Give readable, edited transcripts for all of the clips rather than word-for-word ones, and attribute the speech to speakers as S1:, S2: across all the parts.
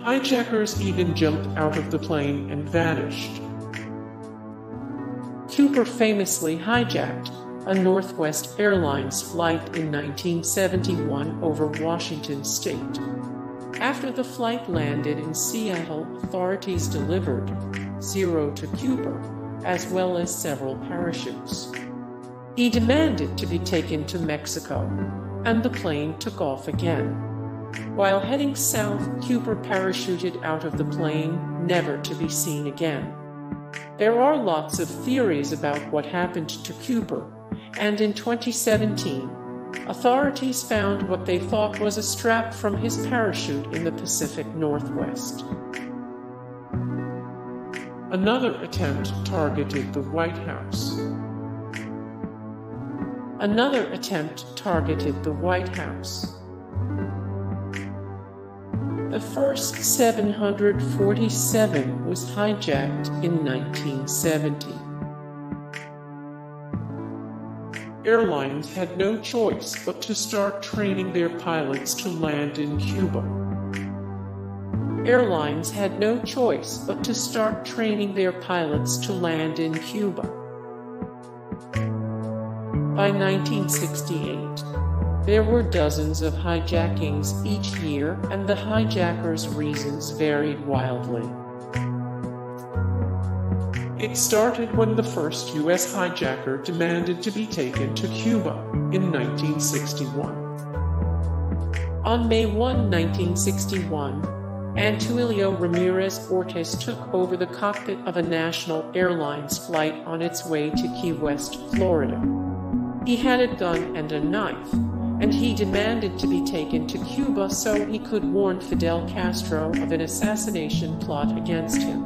S1: Hijackers even jumped out of the plane and vanished. Cuba famously hijacked a Northwest Airlines flight in 1971 over Washington state. After the flight landed in Seattle, authorities delivered 0 to Cuba, as well as several parachutes. He demanded to be taken to Mexico, and the plane took off again. While heading south, Cuba parachuted out of the plane, never to be seen again. There are lots of theories about what happened to Cuba, and in 2017, authorities found what they thought was a strap from his parachute in the Pacific Northwest. Another attempt targeted the White House. Another attempt targeted the White House. The first 747 was hijacked in 1970. Airlines had no choice but to start training their pilots to land in Cuba. Airlines had no choice but to start training their pilots to land in Cuba. By 1968, there were dozens of hijackings each year, and the hijackers' reasons varied wildly. It started when the first US hijacker demanded to be taken to Cuba in 1961. On May 1, 1961, Antonio Ramirez Ortiz took over the cockpit of a national airlines flight on its way to Key West, Florida. He had a gun and a knife, and he demanded to be taken to Cuba so he could warn Fidel Castro of an assassination plot against him.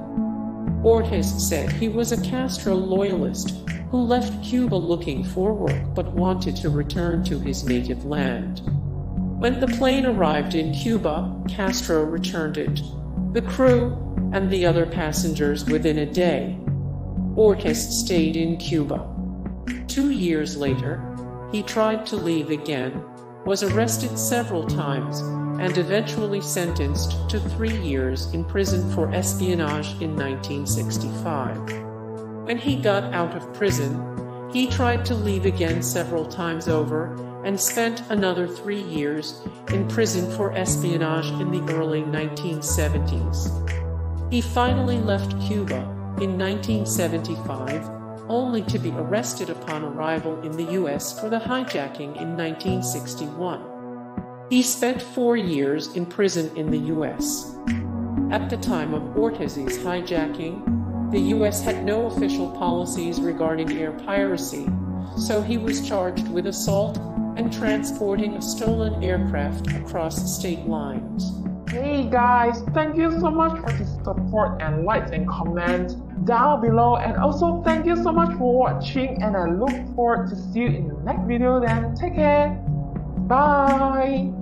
S1: Ortiz said he was a Castro loyalist who left Cuba looking for work but wanted to return to his native land. When the plane arrived in Cuba, Castro returned it, the crew, and the other passengers within a day. Ortiz stayed in Cuba. 2 years later, he tried to leave again, was arrested several times, and eventually sentenced to 3 years in prison for espionage in 1965. When he got out of prison, he tried to leave again several times over, and spent another 3 years in prison for espionage in the early 1970s. He finally left Cuba in 1975, only to be arrested upon arrival in the US for the hijacking in 1961. He spent 4 years in prison in the US. At the time of Ortiz's hijacking, the US had no official policies regarding air piracy, so he was charged with assault and transporting a stolen aircraft across state lines.
S2: Hey guys, thank you so much for the support and likes and comments down below, and also thank you so much for watching, and I look forward to see you in the next video. Then take care, bye.